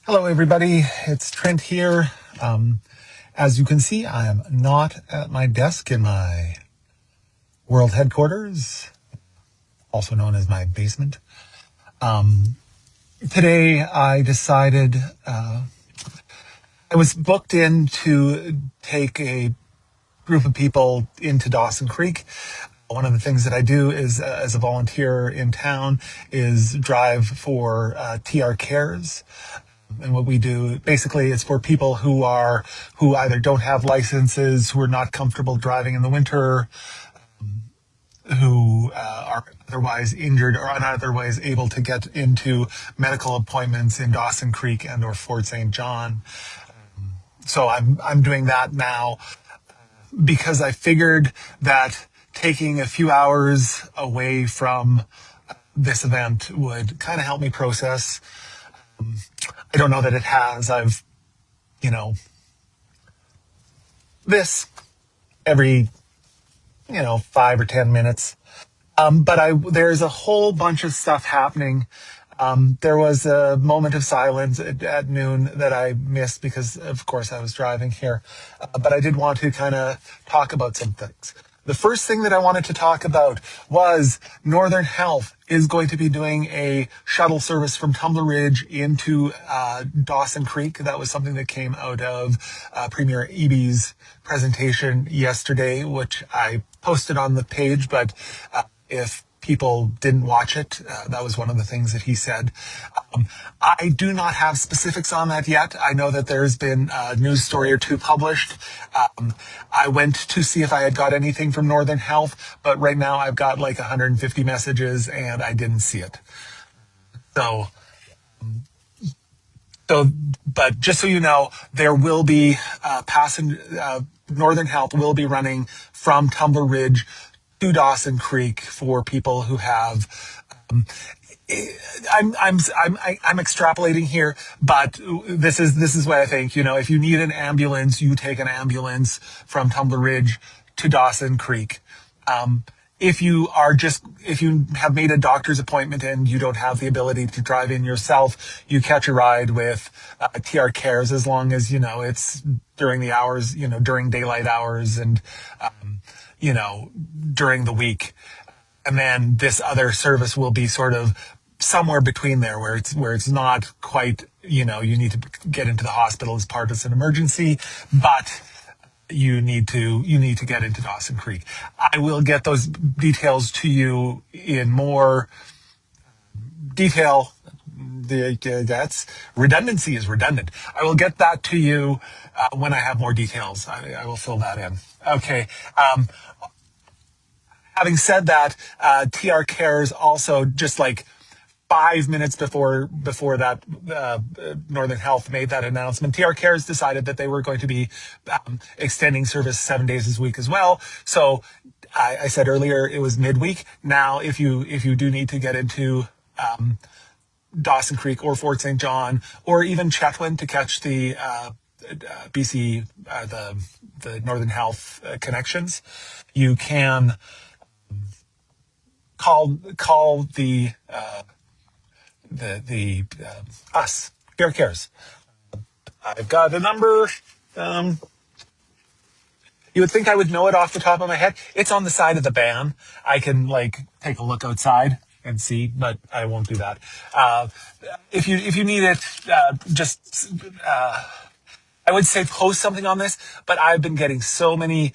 Hello, everybody. It's Trent here. As you can see, I am not at my desk in my world headquarters, also known as my basement. Today, I decided I was booked in to take a group of people into Dawson Creek. One of the things that I do is, as a volunteer in town, is drive for TR Cares. And what we do basically is for people who either don't have licenses, who are not comfortable driving in the winter, who are otherwise injured or not otherwise able to get into medical appointments in Dawson Creek and or Fort St. John. So I'm doing that now because I figured that taking a few hours away from this event would kind of help me process. I don't know that it has. I've, you know, this every 5 or 10 minutes. There's a whole bunch of stuff happening. There was a moment of silence at noon that I missed because, of course, I was driving here. But I did want to kind of talk about some things. The first thing that I wanted to talk about was Northern Health is going to be doing a shuttle service from Tumbler Ridge into Dawson Creek. That was something that came out of Premier Eby's presentation yesterday, which I posted on the page, but if people didn't watch it, that was one of the things that he said. I do not have specifics on that yet. I know that there's been a news story or two published. I went to see if I had got anything from Northern Health, but right now I've got like 150 messages and I didn't see it. So, but just so you know, there will be Northern Health will be running from Tumbler Ridge to Dawson Creek for people who have. I'm extrapolating here, but this is what I think. If you need an ambulance, you take an ambulance from Tumbler Ridge to Dawson Creek. If you have made a doctor's appointment and you don't have the ability to drive in yourself, you catch a ride with TR Cares as long as it's during the hours, during daylight hours and during the week. And then this other service will be sort of somewhere between there where it's not quite, you need to get into the hospital as part of an emergency, but you need to get into Dawson Creek. I will get those details to you in more detail. That's redundancy is redundant. I will get that to you when I have more details. I will fill that in. Okay. Having said that, TR Cares also just like 5 minutes before that, Northern Health made that announcement, TR Cares decided that they were going to be extending service 7 days a week as well. So I said earlier it was midweek. Now, if you do need to get into Dawson Creek or Fort St. John or even Chetwynd to catch the BC the Northern Health connections, you can call the us TR Cares. I've got a number. You would think I would know it off the top of my head. It's on the side of the van. I can take a look outside and see, but I won't do that. If you need it, I would say post something on this, but I've been getting so many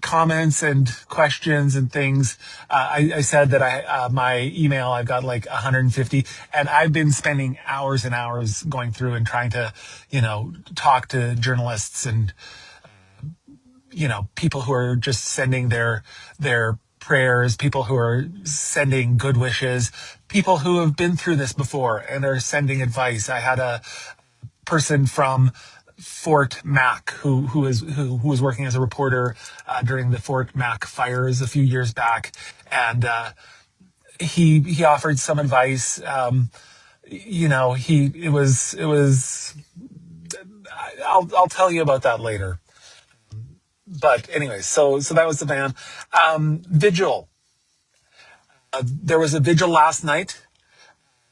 comments and questions and things. I said that my email, I've got like 150, and I've been spending hours and hours going through and trying to, talk to journalists and, people who are just sending their prayers, people who are sending good wishes, people who have been through this before and are sending advice. I had a person from Fort Mac, who was working as a reporter during the Fort Mac fires a few years back, and he offered some advice. It was. I'll tell you about that later. But anyway, so that was the van. Vigil. There was a vigil last night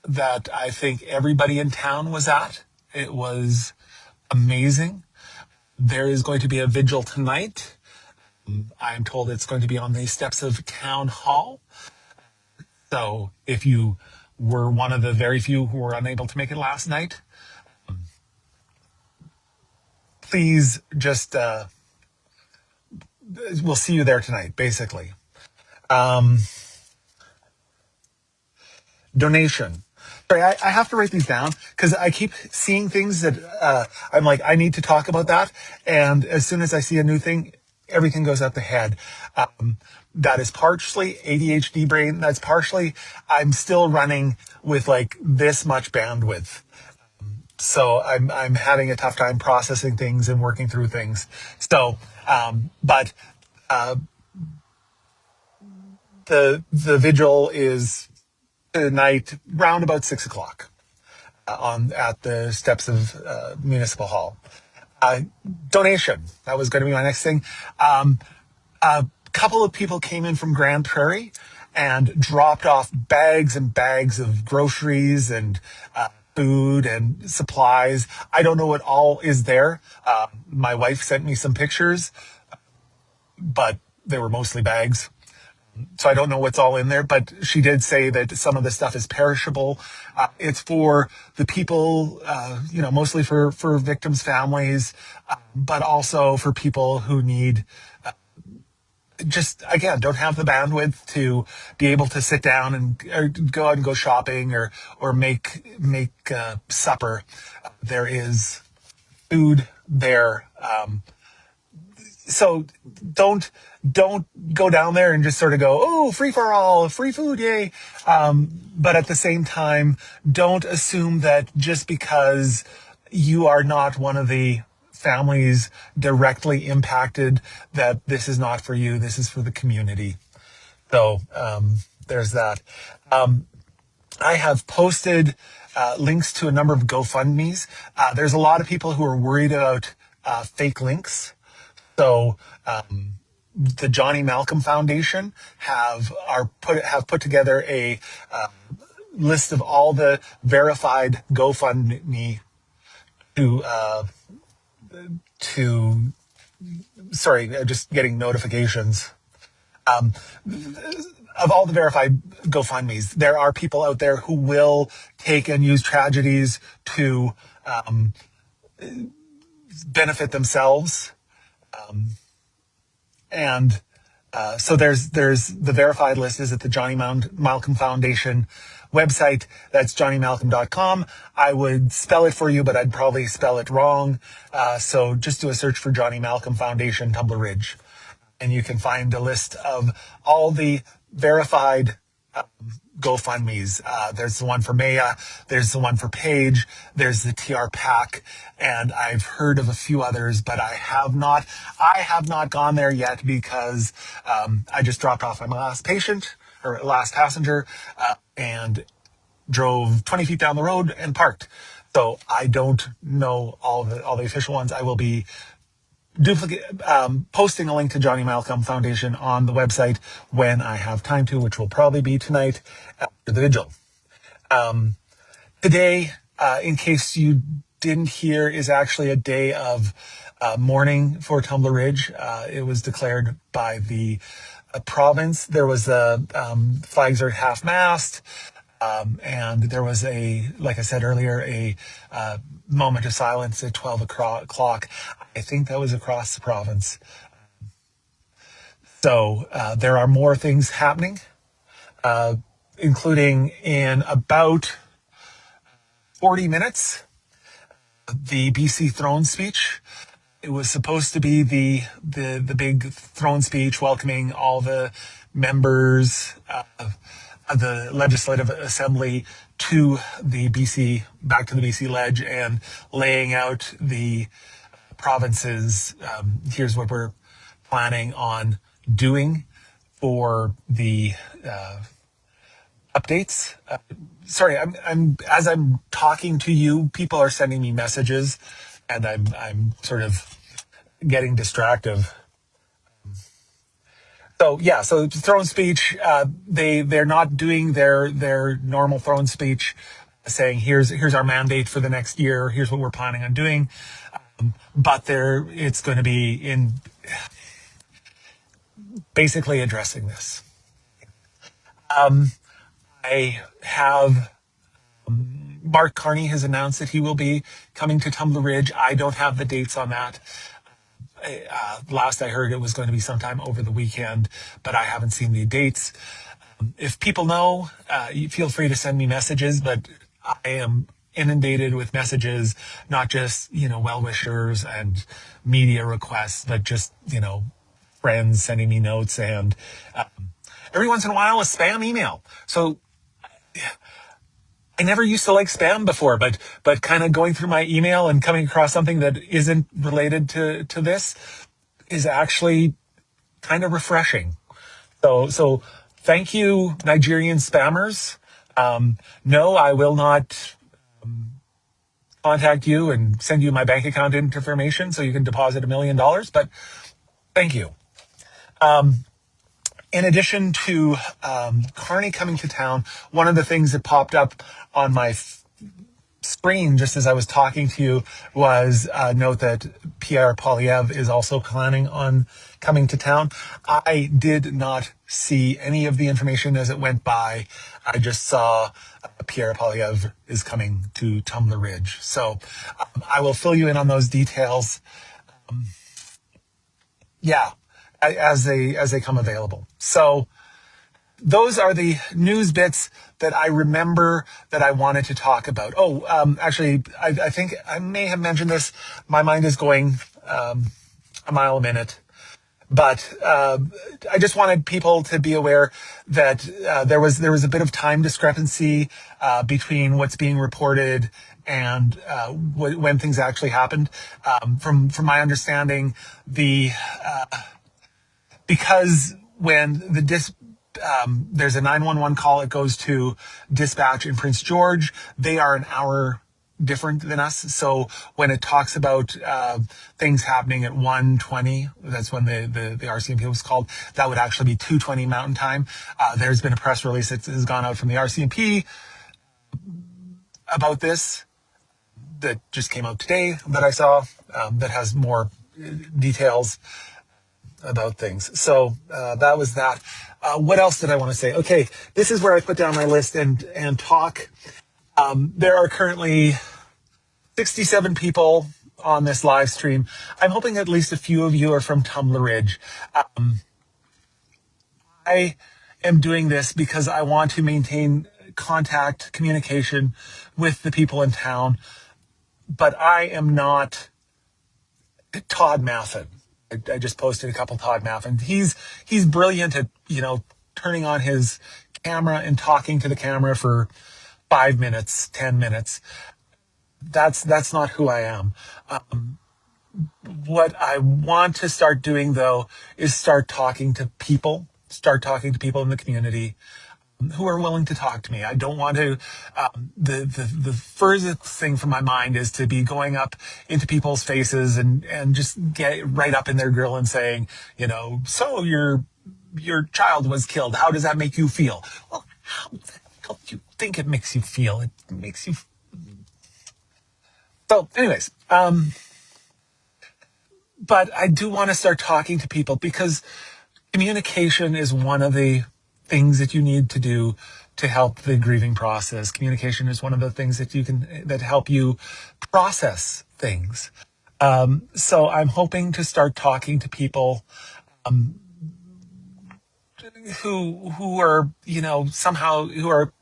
that I think everybody in town was at. It was amazing. There is going to be a vigil tonight. I'm told it's going to be on the steps of Town Hall. So if you were one of the very few who were unable to make it last night, please just, we'll see you there tonight, basically. Um, Donation. Sorry, I have to write these down because I keep seeing things that I'm like, I need to talk about that. And as soon as I see a new thing, everything goes out the head. That is partially ADHD brain. That's partially I'm still running with like this much bandwidth. So I'm having a tough time processing things and working through things. So, but the vigil is tonight round about 6 o'clock on at the steps of Municipal Hall. Uh, Donation. That was going to be my next thing. A couple of people came in from Grand Prairie and dropped off bags and bags of groceries and food and supplies. I don't know what all is there. My wife sent me some pictures, but they were mostly bags. So I don't know what's all in there, but she did say that some of the stuff is perishable. It's for the people, mostly for victims' families, but also for people who need just again don't have the bandwidth to be able to sit down and or go out and go shopping or make supper. There is food there. So don't go down there and just sort of go, oh, free for all, free food, yay. But at the same time, don't assume that just because you are not one of the families directly impacted that this is not for you. This is for the community. So there's that. I have posted links to a number of GoFundMe's. There's a lot of people who are worried about fake links. So the Johnny Malcolm Foundation have put together a list of all the verified GoFundMe to just getting notifications of all the verified GoFundMe's. There are people out there who will take and use tragedies to benefit themselves. And so there's the verified list is at the Johnny Malcolm Foundation website. That's johnnymalcolm.com. I would spell it for you, but I'd probably spell it wrong. So just do a search for Johnny Malcolm Foundation, Tumbler Ridge, and you can find a list of all the verified GoFundMe's. There's the one for Maya. There's the one for Paige. There's the TR Pack, and I've heard of a few others, but I have not gone there yet because I just dropped off my last patient or last passenger and drove 20 feet down the road and parked. So I don't know all the official ones. I will be posting a link to Johnny Malcolm Foundation on the website when I have time to, which will probably be tonight after the vigil. Today, in case you didn't hear, is actually a day of mourning for Tumbler Ridge. It was declared by the province. There was flags are at half-mast. And there was like I said earlier, a moment of silence at 12 o'clock. I think that was across the province. So there are more things happening, including in about 40 minutes, the BC throne speech. It was supposed to be the big throne speech welcoming all the members of the Legislative Assembly to the back to the BC Ledge and laying out the province's, here's what we're planning on doing for the updates. Sorry, as I'm talking to you, people are sending me messages and I'm sort of getting distracted. So yeah, so throne speech, they're not doing their normal throne speech. saying here's our mandate for the next year. Here's what we're planning on doing. But it's going to be in basically addressing this. I have Mark Carney has announced that he will be coming to Tumbler Ridge. I don't have the dates on that. Last I heard, it was going to be sometime over the weekend, but I haven't seen the dates. If people know, you feel free to send me messages, but I am inundated with messages, not just, well wishers and media requests, but just, friends sending me notes and every once in a while a spam email. So I never used to like spam before, but kind of going through my email and coming across something that isn't related to this is actually kind of refreshing. So thank you, Nigerian spammers. No, I will not contact you and send you my bank account information so you can deposit $1 million, but thank you. In addition to Carney coming to town, one of the things that popped up on my screen just as I was talking to you was note that Pierre Poilievre is also planning on coming to town. I did not see any of the information as it went by. I just saw Pierre Poilievre is coming to Tumbler Ridge. So I will fill you in on those details. Yeah, as they come available. So those are the news bits that I remember that I wanted to talk about. Oh, actually, I think I may have mentioned this. My mind is going a mile a minute. But I just wanted people to be aware that there was a bit of time discrepancy between what's being reported and when things actually happened. From my understanding, because when there's a 911 call, it goes to dispatch in Prince George. They are an hour different than us. So when it talks about things happening at 1:20, that's when the RCMP was called, that would actually be 2:20 Mountain Time. There's been a press release that has gone out from the RCMP about this that just came out today that I saw that has more details about things. So that was that. What else did I want to say? Okay, this is where I put down my list and talk. There are currently 67 people on this live stream. I'm hoping at least a few of you are from Tumbler Ridge. I am doing this because I want to maintain contact, communication with the people in town, but I am not Todd Maffin. I just posted a couple Todd Maffin. He's brilliant at, turning on his camera and talking to the camera for 5 minutes, 10 minutes. That's not who I am. What I want to start doing though is start talking to people in the community who are willing to talk to me. I don't want to, the furthest thing from my mind is to be going up into people's faces and just get right up in their grill and saying, so your child was killed. How does that make you feel? Well, how do you think it makes you feel? It makes you. So anyways, but I do want to start talking to people because communication is one of the things that you need to do to help the grieving process. Communication is one of the things that help you process things. So I'm hoping to start talking to people who are, somehow who are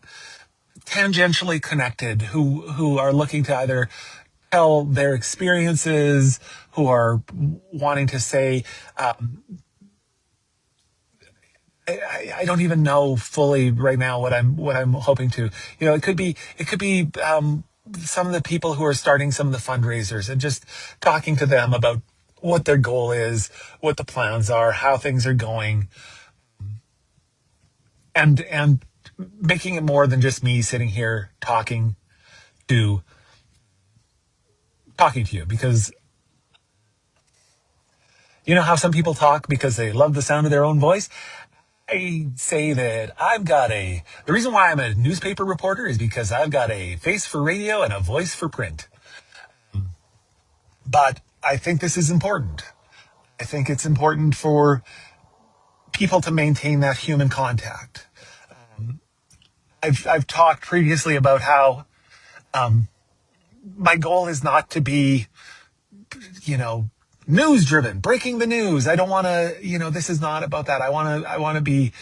tangentially connected, who are looking to either tell their experiences, who are wanting to say, I don't even know fully right now what I'm hoping to. It could be some of the people who are starting some of the fundraisers and just talking to them about what their goal is, what the plans are, how things are going, and making it more than just me sitting here talking to you, because you know how some people talk because they love the sound of their own voice. I say that the reason why I'm a newspaper reporter is because I've got a face for radio and a voice for print. But I think this is important. I think it's important for people to maintain that human contact. I've talked previously about how my goal is not to be, you know, news driven, breaking the news. I don't want to, this is not about that. I want to be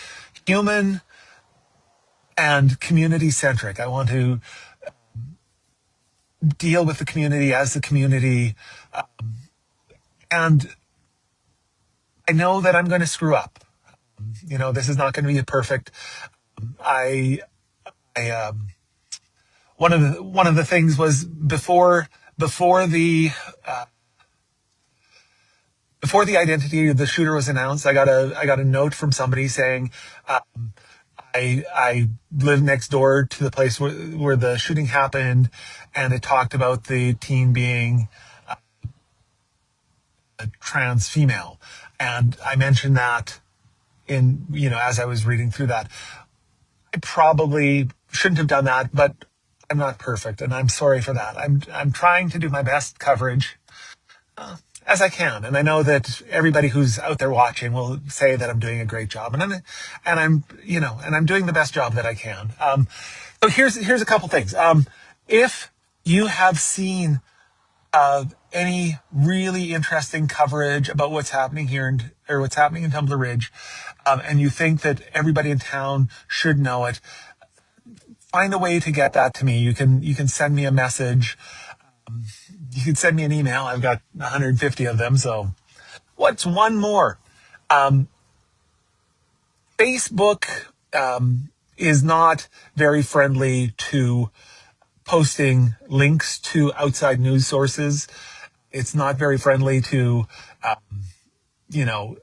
human and community centric. I want to deal with the community as the community. And I know that I'm going to screw up. This is not going to be perfect. I, I, one of the things was before the before the identity of the shooter was announced, I got a note from somebody saying, I live next door to the place where the shooting happened, and it talked about the teen being a trans female, and I mentioned that in as I was reading through that. I probably shouldn't have done that, but I'm not perfect, and I'm sorry for that. I'm trying to do my best coverage as I can, and I know that everybody who's out there watching will say that I'm doing a great job, and I'm doing the best job that I can. So here's a couple things. If you have seen any really interesting coverage about what's happening or what's happening in Tumbler Ridge, and you think that everybody in town should know it, find a way to get that to me. You can send me a message. You can send me an email. I've got 150 of them. So what's one more? Facebook is not very friendly to posting links to outside news sources. It's not very friendly to, you know,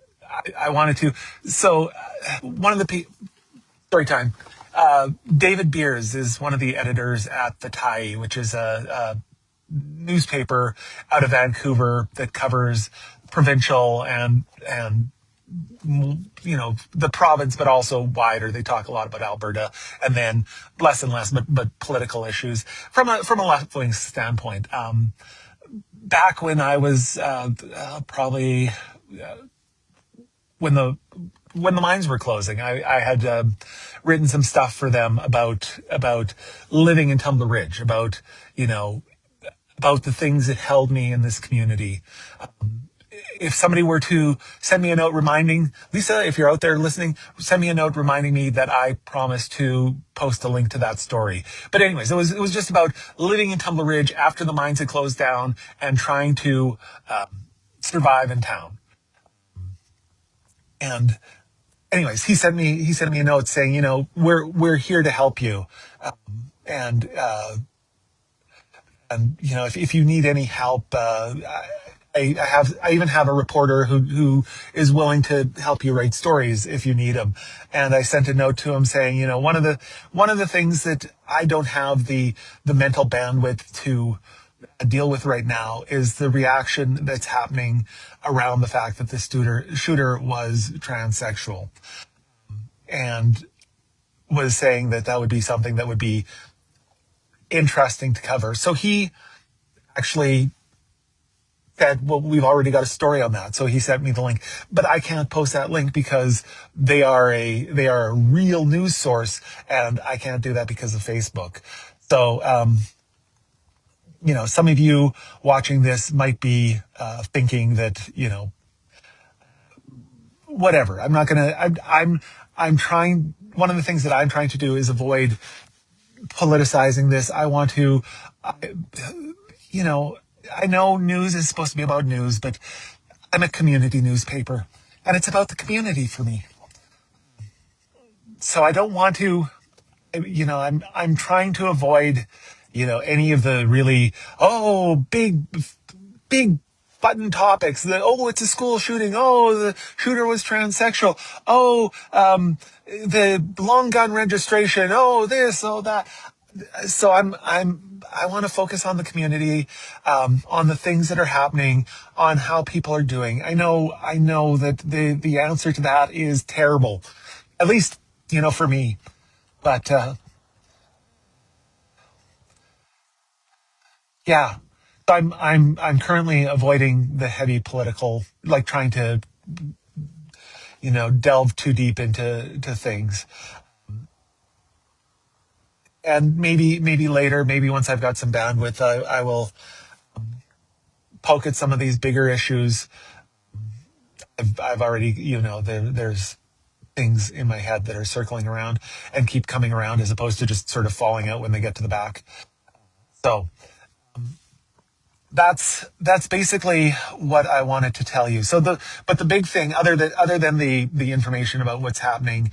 I wanted to. So one of the story time. David Beers is one of the editors at the Tyee, which is a newspaper out of Vancouver that covers provincial and the province, but also wider. They talk a lot about Alberta, and then less and less, but political issues from a left wing standpoint. Back when I was probably when the mines were closing, I had written some stuff for them about living in Tumbler Ridge, about the things that held me in this community. If somebody were to send me a note reminding, Lisa, if you're out there listening, send me a note reminding me that I promised to post a link to that story. But anyways, it was just about living in Tumbler Ridge after the mines had closed down and trying to survive in town. And anyways, he sent me a note saying, we're here to help you, and if you need any help, I even have a reporter who is willing to help you write stories if you need them. And I sent a note to him saying, one of the things that I don't have the mental bandwidth to deal with right now is the reaction that's happening around the fact that the shooter was transsexual, and was saying that would be something that would be interesting to cover. So he actually said, well, we've already got a story on that. So he sent me the link, but I can't post that link because they are a real news source, and I can't do that because of Facebook. So, some of you watching this might be thinking that, whatever. I'm not gonna. I'm trying. One of the things that I'm trying to do is avoid politicizing this. I want to, you know, I know news is supposed to be about news, but I'm a community newspaper, and it's about the community for me. So I don't want to, I'm trying to avoid, any of the really, big button topics. It's a school shooting. Oh, the shooter was transsexual. Oh, the long gun registration. Oh, this, oh, that. So I want to focus on the community, on the things that are happening, on how people are doing. I know that the answer to that is terrible. at least, for me. But yeah, so I'm currently avoiding the heavy political, like trying to, delve too deep into things. And maybe later, maybe once I've got some bandwidth, I will poke at some of these bigger issues. I've already, there's things in my head that are circling around and keep coming around as opposed to just sort of falling out when they get to the back. So that's basically what I wanted to tell you. But the big thing, other than the information about what's happening,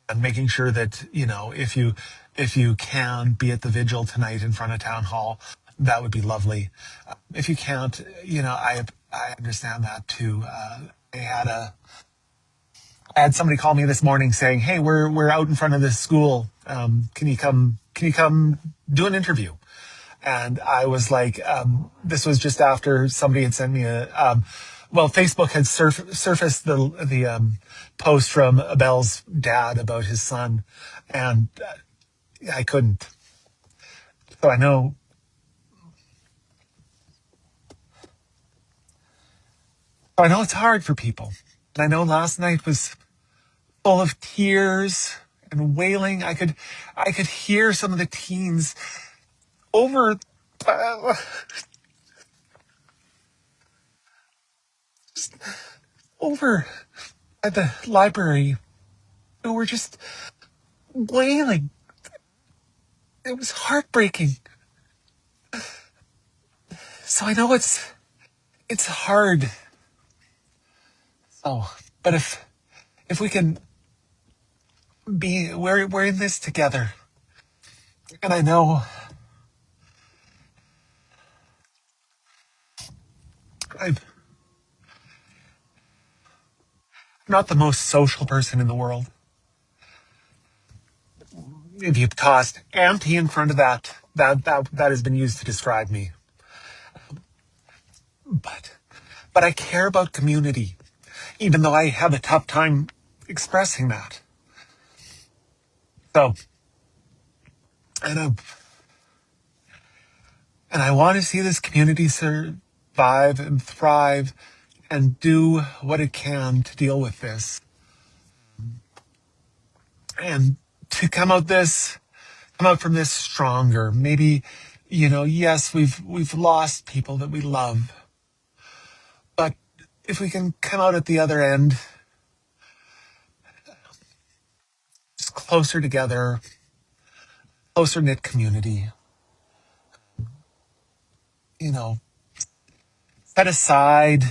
and making sure that, if you can be at the vigil tonight in front of town hall, that would be lovely. If you can't, I understand that too. I had a I had somebody call me this morning saying, "Hey, we're out in front of this school. Can you come do an interview?" And I was like, this was just after somebody had sent me Facebook had surfaced the post from Abel's dad about his son, and I couldn't. So I know it's hard for people. And I know last night was full of tears and wailing. I could hear some of the teens over uh, over at the library who were just wailing. It was heartbreaking. So I know it's hard. So, but if we can we're in this together, and I know I'm not the most social person in the world. If you tossed auntie in front of that has been used to describe me, but I care about community, even though I have a tough time expressing that. So, and I and I want to see this community survive and thrive and do what it can to deal with this and to come out from this stronger. Maybe, yes, we've lost people that we love, but if we can come out at the other end, just closer together, closer knit community, you know, set aside.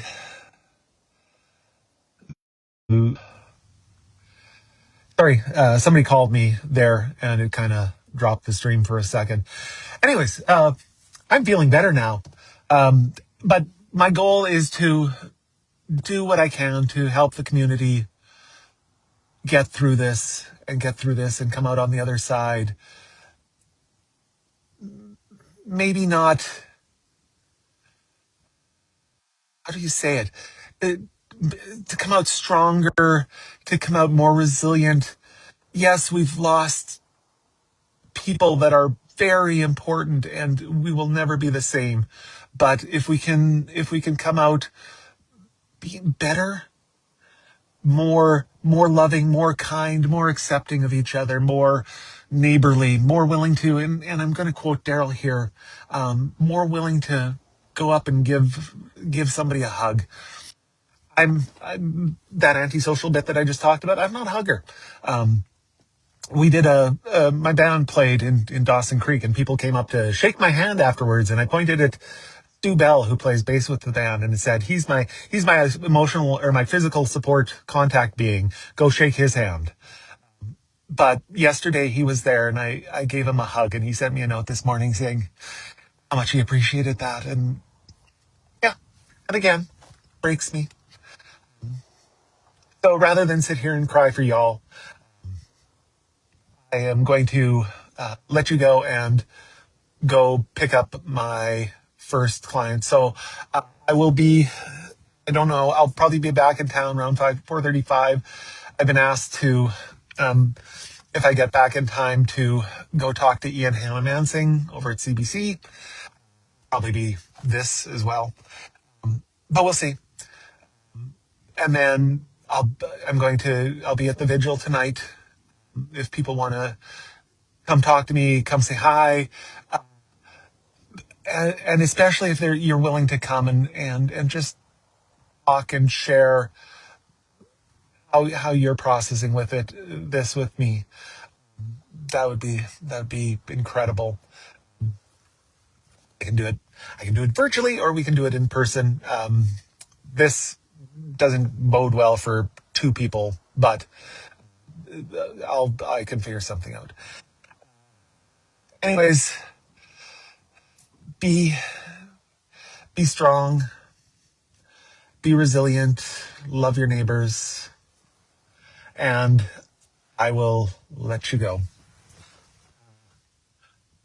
Sorry, somebody called me there, and it kind of dropped the stream for a second. Anyways, I'm feeling better now, but my goal is to do what I can to help the community get through this and come out on the other side. Maybe not, how do you say it? Uh, to come out stronger, to come out more resilient. Yes, we've lost people that are very important and we will never be the same. But if we can come out being better, more loving, more kind, more accepting of each other, more neighborly, more willing to, and I'm going to quote Daryl here, more willing to go up and give somebody a hug. I'm that antisocial bit that I just talked about. I'm not a hugger. We did my band played in Dawson Creek, and people came up to shake my hand afterwards, and I pointed at Stu Bell, who plays bass with the band, and said, he's my emotional or my physical support contact being. Go shake his hand. But yesterday he was there, and I gave him a hug, and he sent me a note this morning saying how much he appreciated that. And yeah, and again, breaks me. So rather than sit here and cry for y'all, I am going to let you go and go pick up my first client. So I will be, I don't know, I'll probably be back in town around 4:35. I've been asked to, um, if I get back in time, to go talk to Ian Hannah-Mansing over at CBC. Probably be this as well, but we'll see. And then I'll be at the vigil tonight. If people want to come talk to me, come say hi, and especially if you're willing to come and just talk and share how you're processing this with me. That would be incredible. I can do it. I can do it virtually, or we can do it in person. This doesn't bode well for two people, but I can figure something out. Anyways, be be strong, be resilient, love your neighbors, and I will let you go.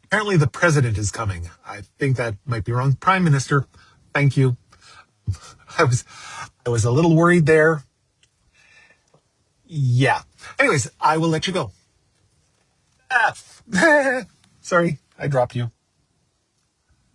Apparently, the president is coming. I think that might be wrong. Prime Minister, thank you. I was I was a little worried there. Yeah. Anyways, I will let you go. Ah. Sorry, I dropped you.